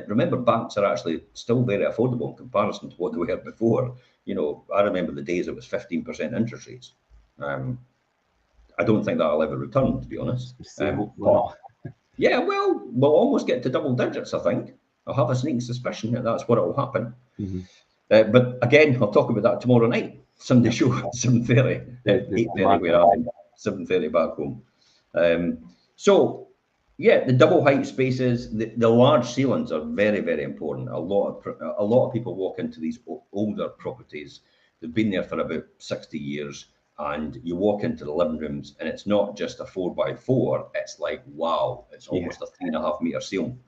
Remember, banks are actually still very affordable in comparison to what they were before. You know, I remember the days it was 15% interest rates. I don't think that'll ever return, to be honest. Yeah, well, we'll almost get to double digits, I think. I have a sneaking suspicion that that's what will happen. But again, I'll talk about that tomorrow night. Sunday show, 7:30, 8:30 where I am, 7:30 back home. So, yeah, the double height spaces, the large ceilings are very, very important. A lot of people walk into these older properties. They've been there for about 60 years. And you walk into the living rooms and it's not just a 4x4, it's like, wow, it's almost a 3.5 meter ceiling.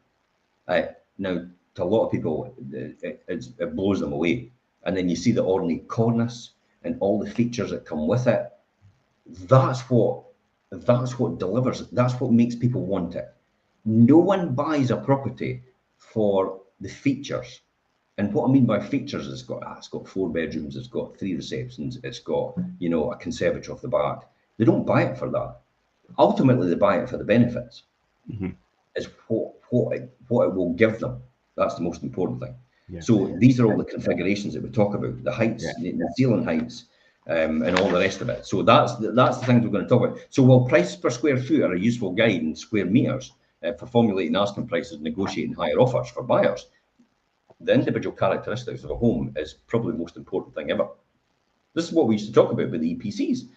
Now, to a lot of people, it blows them away. And then you see the ornate cornice and all the features that come with it. That's what delivers. That's what makes people want it. No one buys a property for the features. And what I mean by features, it's got 4 bedrooms, it's got 3 receptions, it's got, you know, a conservatory off the back. They don't buy it for that. Ultimately, they buy it for the benefits. It's what it will give them. That's the most important thing. So these are all the configurations that we talk about, the heights, the ceiling heights, and all the rest of it. So that's the things we're going to talk about. So while price per square foot are a useful guide in square meters for formulating asking prices and negotiating higher offers for buyers, the individual characteristics of a home is probably the most important thing ever. This is what we used to talk about with the EPCs.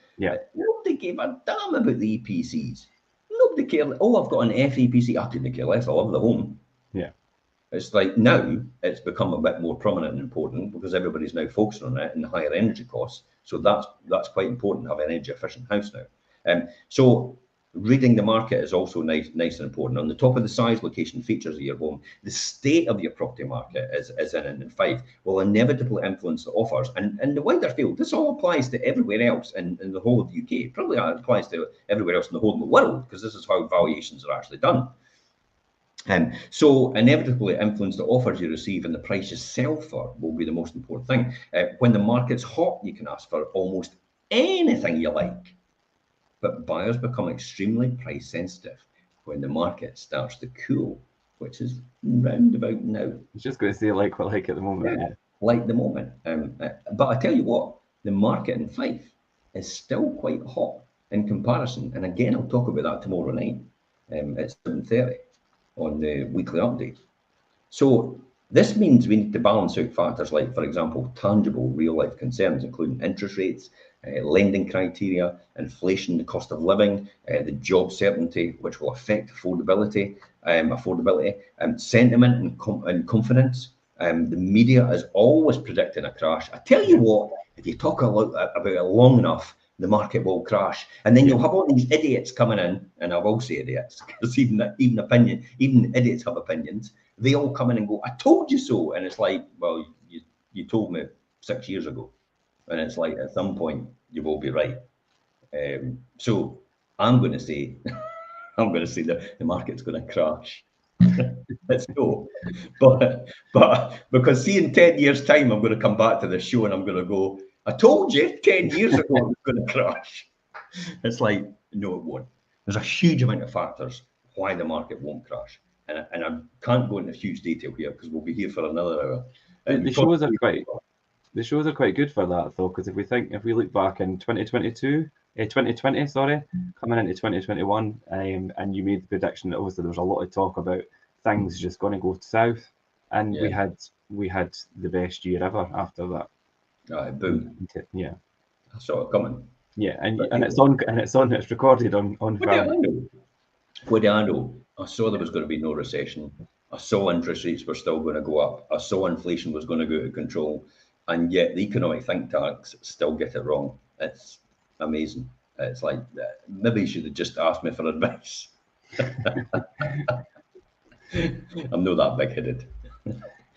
Nobody gave a damn about the EPCs. Nobody cared. Oh, I've got an FEPC. I couldn't care less. I love the home. It's like now it's become a bit more prominent and important because everybody's now focusing on it and higher energy costs. So that's quite important to have an energy efficient house now. So reading the market is also nice and important. On the top of the size, location, features of your home, the state of your property market is in Fife will inevitably influence the offers. And in the wider field, this all applies to everywhere else in the whole of the UK. It probably applies to everywhere else in the whole of the world because this is how valuations are actually done. So inevitably influence the offers you receive and the price you sell for will be the most important thing. When the market's hot, you can ask for almost anything you like. But buyers become extremely price sensitive when the market starts to cool, which is round about now. I was just going to say like at the moment. Like the moment. But I tell you what, the market in Fife is still quite hot in comparison. And again, I'll talk about that tomorrow night at 7:30 on the weekly update. So this means we need to balance out factors like, for example, tangible real-life concerns, including interest rates, lending criteria, inflation, the cost of living, the job certainty, which will affect affordability, sentiment and confidence. The media is always predicting a crash. I tell you what, if you talk about it long enough, the market will crash, and then you'll have all these idiots coming in, and I will say idiots because even idiots have opinions. They all come in and go, "I told you so," and it's like, well, you told me 6 years ago, and it's like at some point you will be right. So I'm going to say, that the market's going to crash. Let's go, but because see in 10 years' time I'm going to come back to this show and I'm going to go, I told you 10 years ago it was going to crash. It's like, no, it won't. There's a huge amount of factors why the market won't crash. And I can't go into huge detail here because we'll be here for another hour. The shows are quite good for that though, because if we look back in 2020, coming into 2021, and you made the prediction that obviously there was a lot of talk about things just going to go south, and we had the best year ever after that. Boom. Yeah. I saw it coming. Yeah, and it's recorded on What do I know? I saw there was going to be no recession. I saw interest rates were still going to go up. I saw inflation was going to go out of control. And yet the economic think tanks still get it wrong. It's amazing. It's like, maybe you should have just asked me for advice. I'm not that big-headed.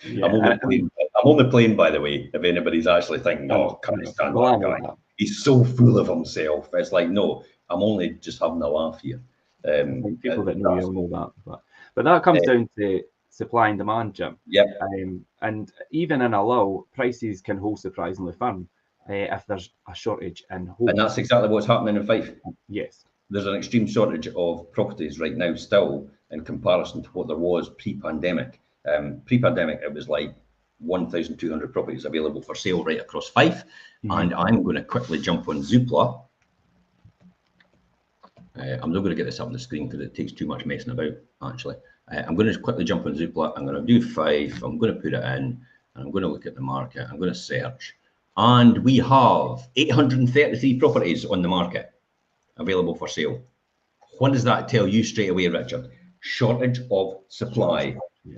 Yeah, I'm only playing, by the way, if anybody's actually thinking, oh, can't stand that guy. He's so full of himself. It's like, no, I'm only just having a laugh here. I think people that know you all know that. But that comes down to supply and demand, Jim. Yeah. And even in a lull, prices can hold surprisingly firm if there's a shortage in homes. And that's exactly what's happening in Fife. Yes. There's an extreme shortage of properties right now still in comparison to what there was pre-pandemic. Pre-pandemic, it was like 1,200 properties available for sale right across Fife. And I'm going to quickly jump on Zoopla. I'm not going to get this up on the screen because it takes too much messing about, actually. I'm going to quickly jump on Zoopla. I'm going to do Fife. I'm going to put it in. And I'm going to look at the market. I'm going to search. And we have 833 properties on the market available for sale. What does that tell you straight away, Richard? Shortage of supply.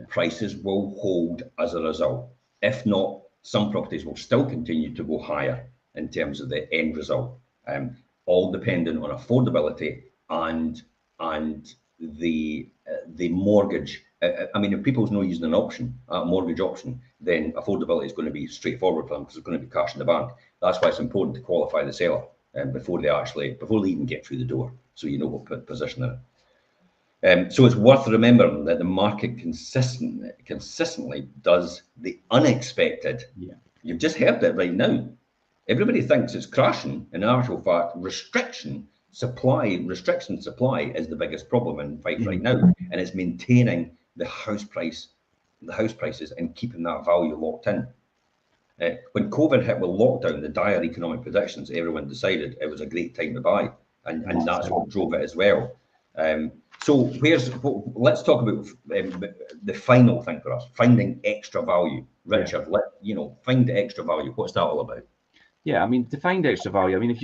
Prices will hold as a result. If not, some properties will still continue to go higher in terms of the end result. All dependent on affordability and the mortgage. I mean, if people's not using an option, a mortgage option, then affordability is going to be straightforward for them because it's going to be cash in the bank. That's why it's important to qualify the seller before they even get through the door, so you know what position they're in. So it's worth remembering that the market consistently does the unexpected. Yeah. You've just heard it right now. Everybody thinks it's crashing. In actual fact, restriction supply is the biggest problem in Fife right now, and it's maintaining the house prices and keeping that value locked in. When COVID hit with lockdown, the dire economic predictions, everyone decided it was a great time to buy, and that's what drove it as well. So let's talk about the final thing for us: finding extra value. Richard, find extra value. What's that all about? Yeah, I mean, to find extra value, I mean, if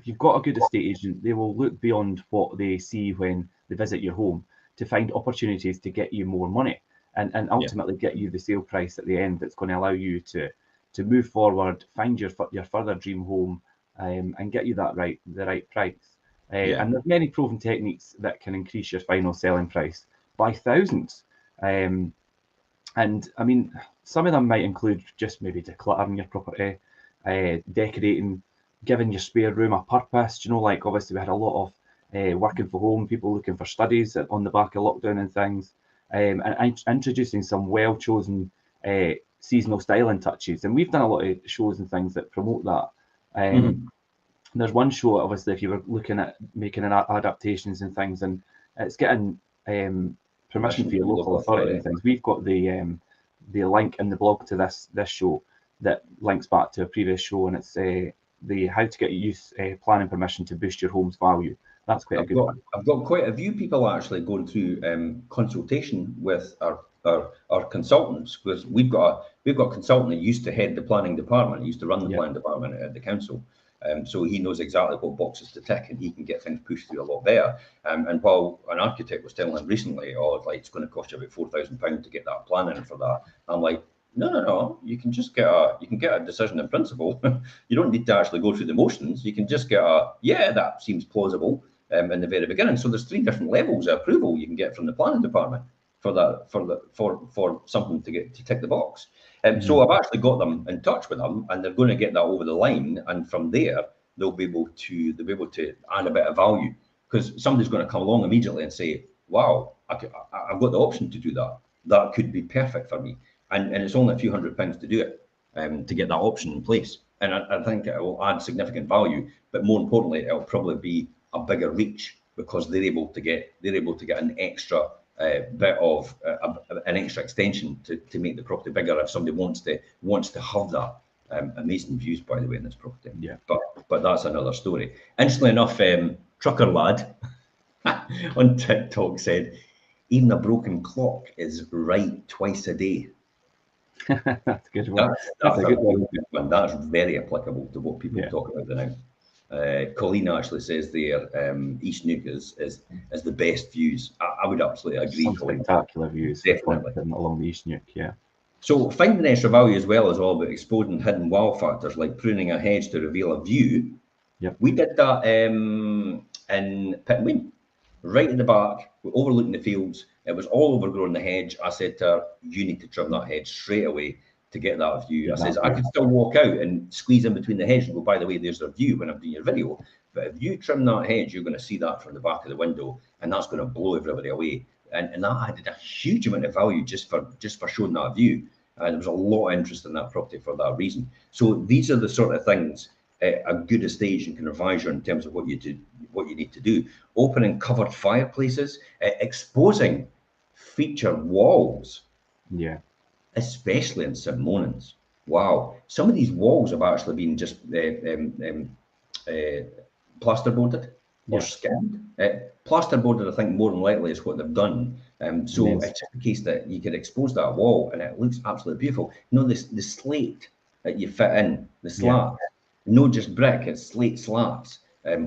you've got a good estate agent, they will look beyond what they see when they visit your home to find opportunities to get you more money and ultimately get you the sale price at the end that's going to allow you to move forward, find your further dream home, and get you the right price. And there's many proven techniques that can increase your final selling price by thousands. And I mean, some of them might include just maybe decluttering your property, decorating, giving your spare room a purpose. Like obviously we had a lot of working from home, people looking for studies on the back of lockdown and things, and introducing some well-chosen seasonal styling touches. And we've done a lot of shows and things that promote that. There's one show, obviously, if you were looking at making adaptations and things, and it's getting permission for your local authority and things. We've got the link in the blog to this show that links back to a previous show, and it's the how to get use planning permission to boost your home's value. That's quite a good one. I've got quite a few people actually going through consultation with our consultants, because we've got a consultant that used to head the planning department, used to run the planning department at the council. So he knows exactly what boxes to tick, and he can get things pushed through a lot better. And while an architect was telling him recently, it's going to cost you about £4,000 to get that plan in for that, I'm like, no, you can just get a decision in principle. You don't need to actually go through the motions. You can just get that seems plausible in the very beginning. So there's 3 different levels of approval you can get from the planning department for something to tick the box. So I've actually got them in touch with them, and they're going to get that over the line, and from there they'll be able to add a bit of value, because somebody's going to come along immediately and say, wow, I've got the option to do that. That could be perfect for me. And it's only a few £100s to do it, to get that option in place. And I think it will add significant value, but more importantly, it'll probably be a bigger reach, because they're able to get an extra bit of an extra extension to make the property bigger if somebody wants to have that. Amazing views, by the way, in this property. Yeah. But that's another story. Interestingly enough, Trucker Lad on TikTok said, even a broken clock is right twice a day. That's a good one. That's a good one. That's very applicable to what people talk about now. Colleen actually says there, East Nuke is the best views. I would absolutely agree. Some Colleen. spectacular views, Definitely, along the East Nuke, yeah. So finding extra value as well is all about exposing hidden wow factors, like pruning a hedge to reveal a view. Yep. We did that in Pitwin, right in the back, overlooking the fields. It was all overgrown, the hedge. I said to her, you need to trim that hedge straight away to get that view. I says, I could still walk out and squeeze in between the hedge and go, by the way, there's a view when I'm doing your video. But if you trim that hedge, you're going to see that from the back of the window, and that's going to blow everybody away. And that added a huge amount of value just for showing that view. And there was a lot of interest in that property for that reason. So these are the sort of things a good estate agent can advise you in terms of what you need to do. Opening covered fireplaces, exposing featured walls. Yeah. Especially in St. Monans. Wow. Some of these walls have actually been just plasterboarded or scanned. Plasterboarded, I think, more than likely is what they've done. So it's just the case that you can expose that wall and it looks absolutely beautiful. You know, the slate that you fit in, the slats, no just brick, it's slate slats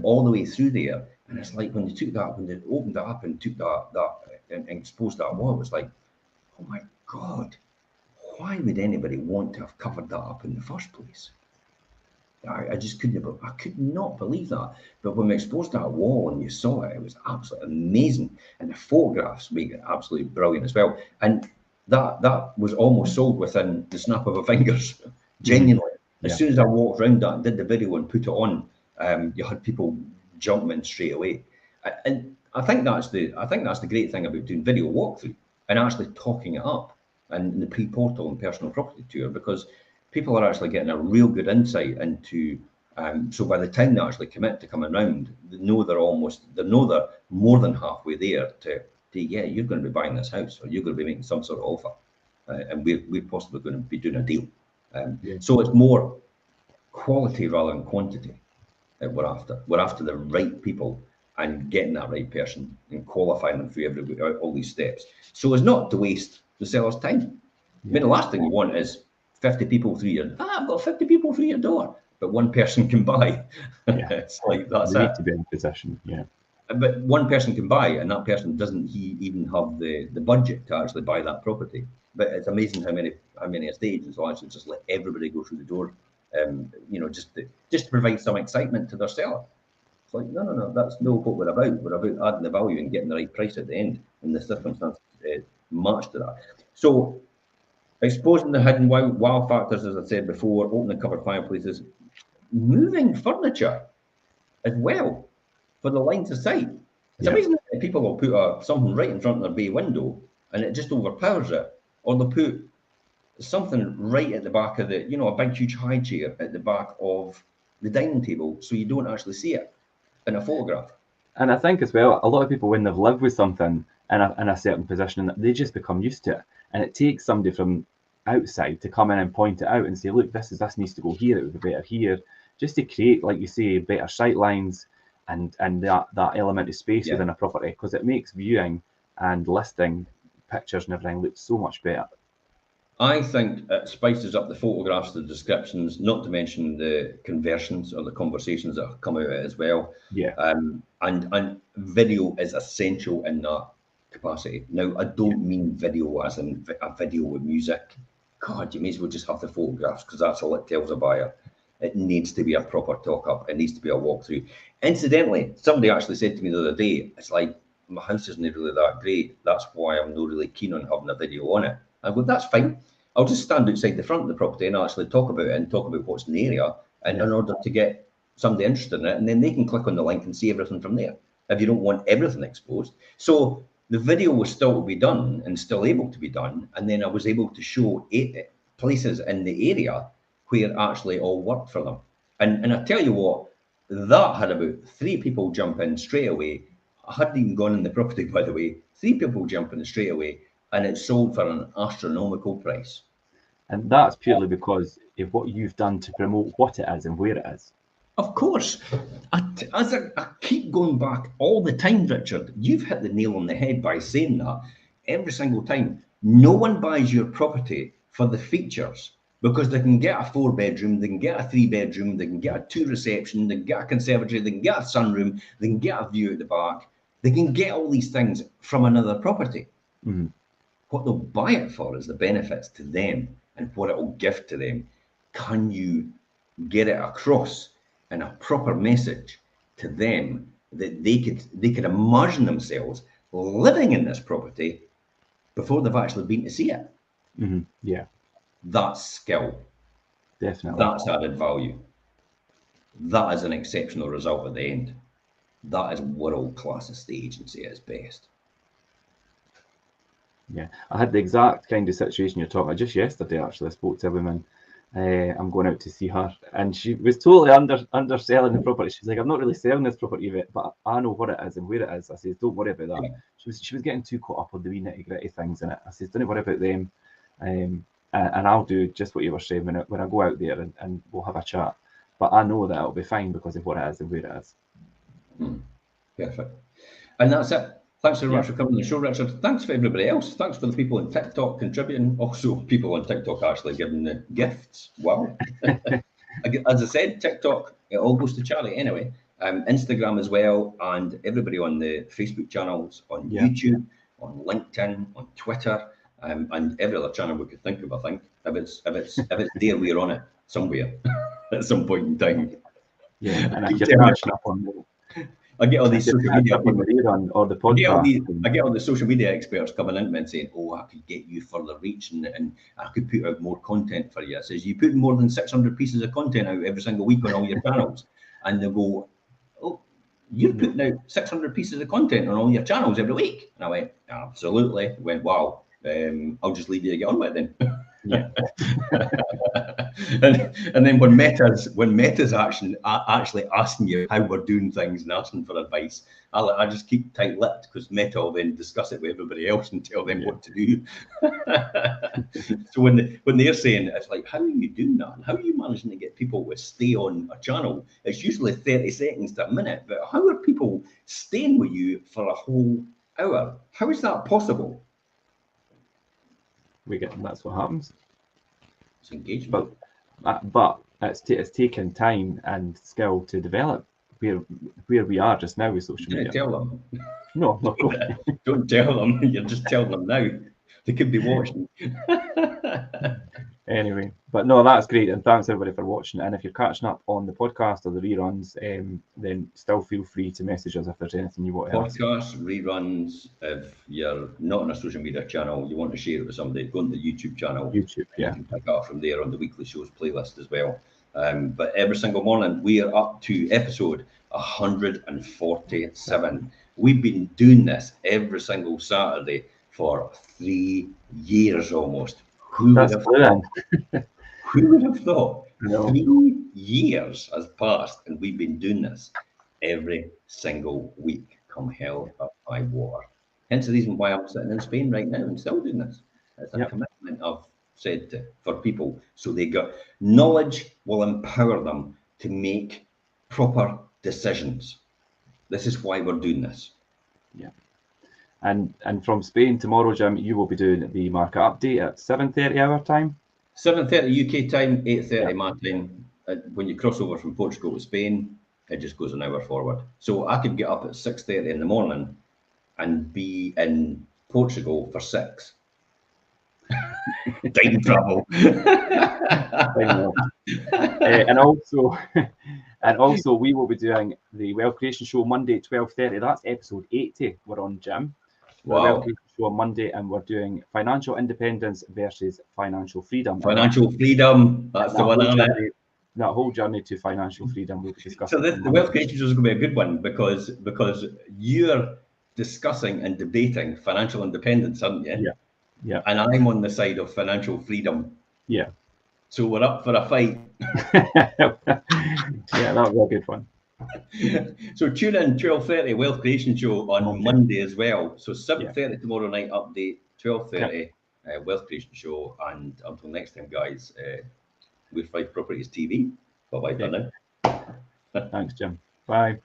all the way through there. And it's like when they took that, when they opened that up and took that and exposed that wall, it was like, oh my God, why would anybody want to have covered that up in the first place? I just I could not believe that. But when we exposed that wall and you saw it, it was absolutely amazing. And the photographs make it absolutely brilliant as well. And that was almost sold within the snap of our fingers, genuinely. As soon as I walked around that and did the video and put it on, you had people jumping in straight away. And I think that's the great thing about doing video walkthrough and actually talking it up and the pre-portal and personal property tour, because people are actually getting a real good insight into. So by the time they actually commit to coming round, they know they're more than halfway there to yeah, you're going to be buying this house or you're going to be making some sort of offer, and we're possibly going to be doing a deal. So it's more quality rather than quantity that we're after. We're after the right people and getting that right person and qualifying them through all these steps. So as not to waste the seller's time. I mean, the last thing you want is 50 people through your, I've got 50 people through your door, but one person can buy. It's like, that's they it. need to be in possession, But one person can buy, and that person doesn't even have the budget to actually buy that property. But it's amazing how many estate agents will actually just let everybody go through the door, just to provide some excitement to their seller. It's like, no, that's not what we're about. We're about adding the value and getting the right price at the end, and the circumstances match to that. So, exposing the hidden wow factors, as I said before, opening covered fireplaces, moving furniture as well for the lines of sight. It's amazing that people will put something right in front of their bay window and it just overpowers it, or they'll put something right at the back of a big huge high chair at the back of the dining table, so you don't actually see it in a photograph. And I think as well, a lot of people, when they've lived with something in a certain position, they just become used to it. And it takes somebody from outside to come in and point it out and say, look, this needs to go here, it would be better here, just to create, like you say, better sight lines and that element of space within a property, because it makes viewing and listing pictures and everything look so much better. I think it spices up the photographs, the descriptions, not to mention the conversions or the conversations that come out of it as well. And video is essential in that capacity. Now, I don't mean video as in a video with music. God, you may as well just have the photographs, because that's all it tells a buyer. It needs to be a proper talk-up. It needs to be a walkthrough. Incidentally, somebody actually said to me the other day, it's like, my house isn't really that great. That's why I'm not really keen on having a video on it. I go, that's fine. I'll just stand outside the front of the property and I'll actually talk about it and talk about what's in the area, and in order to get somebody interested in it, and then they can click on the link and see everything from there if you don't want everything exposed. So the video was still to be done and still able to be done, and then I was able to show 8 places in the area where actually all worked for them. And I tell you what, that had about 3 people jump in straight away. I hadn't even gone in the property, by the way. 3 people jump in straight away, and it sold for an astronomical price. And that's purely because of what you've done to promote what it is and where it is. Of course. As I keep going back all the time, Richard, you've hit the nail on the head by saying that every single time. No one buys your property for the features. because they can get a 4-bedroom, they can get a 3-bedroom, they can get a 2-reception, they can get a conservatory, they can get a sunroom, they can get a view at the back. They can get all these things from another property. Mm-hmm. What they'll buy it for is the benefits to them and what it will give to them. Can you get it across in a proper message to them that they could imagine themselves living in this property before they've actually been to see it? Mm-hmm. Yeah, That's skill. definitely. That's added value. That is an exceptional result at the end. That is world-class estate agency at its best. Yeah, I had the exact kind of situation you're talking about just yesterday. Actually, I spoke to a woman. I'm going out to see her, and she was totally underselling the property. She's like, "I'm not really selling this property yet, but I know what it is and where it is." I says, "Don't worry about that." Yeah. She was getting too caught up on the wee nitty gritty things in it. I says, "Don't worry about them, and I'll do just what you were saying when I go out there and we'll have a chat. But I know that it'll be fine because of what it is and where it is." Perfect. And that's it. Thanks very much for coming on the show, Richard. Thanks for everybody else. Thanks for the people on TikTok contributing. Also, people on TikTok actually giving the gifts. Wow. As I said, TikTok, it all goes to charity anyway. Instagram as well, and everybody on the Facebook channels, on YouTube, on LinkedIn, on Twitter, and every other channel we could think of. I think if it's there, we're on it somewhere at some point in time. Yeah, and if you're catching up on the I get all these social media people, or the podcast. I get all the social media experts coming in and saying, "Oh, I could get you further reach, and I could put out more content for you." I says, "You put more than 600 pieces of content out every single week on all your channels," and they go, "Oh, you're putting out 600 pieces of content on all your channels every week?" And I went, "Absolutely." I went, "Wow, I'll just leave you to get on with it then." Yeah. and then when Meta's actually asking you how we're doing things and asking for advice, I just keep tight-lipped because Meta will then discuss it with everybody else and tell them what to do. So when they're saying it's like, how are you doing that? And how are you managing to get people to stay on a channel? It's usually 30 seconds to a minute, but how are people staying with you for a whole hour? How is that possible? That's what happens. It's engagement. But it's taken time and skill to develop where we are just now with social media. Tell them. No, don't tell them. You're just telling them now. They could be watching. Anyway, but no, that's great, and thanks everybody for watching. And if you're catching up on the podcast or the reruns, then still feel free to message us if there's anything you want to ask. Podcasts, reruns. If you're not on a social media channel, you want to share it with somebody, go on the YouTube channel. YouTube, yeah. You can pick up from there on the weekly shows playlist as well. But every single morning, we are up to episode 147. We've been doing this every single Saturday for 3 years almost. Who would have thought? No. 3 years has passed and we've been doing this every single week, come hell or high water. Hence the reason why I'm sitting in Spain right now and still doing this. It's a commitment I've said for people, so they got knowledge will empower them to make proper decisions. This is why we're doing this. Yeah. And from Spain tomorrow, Jim, you will be doing the market update at 7:30 our time. 7:30 UK time, 8:30 my time. When you cross over from Portugal to Spain, it just goes an hour forward. So I could get up at 6:30 in the morning and be in Portugal for 6. Time travel. And also we will be doing the Wealth Creation Show Monday at 12:30. That's episode 80 we're on, Jim. Wow. Wealth Creation Show on Monday, and we're doing financial independence versus financial freedom. Financial freedom, that's the one on it. That whole journey to financial freedom we'll be discussing. So the Wealth Creation Show is going to be a good one because you're discussing and debating financial independence, aren't you? Yeah. And I'm on the side of financial freedom. Yeah. So we're up for a fight. Yeah, that'll be a good one. So tune in 12:30 Wealth Creation Show on Monday as well. So 7:30 tomorrow night update, 12:30 Wealth Creation Show, and until next time, guys, we're Fife Properties TV. Bye bye for now. Thanks, Jim. Bye.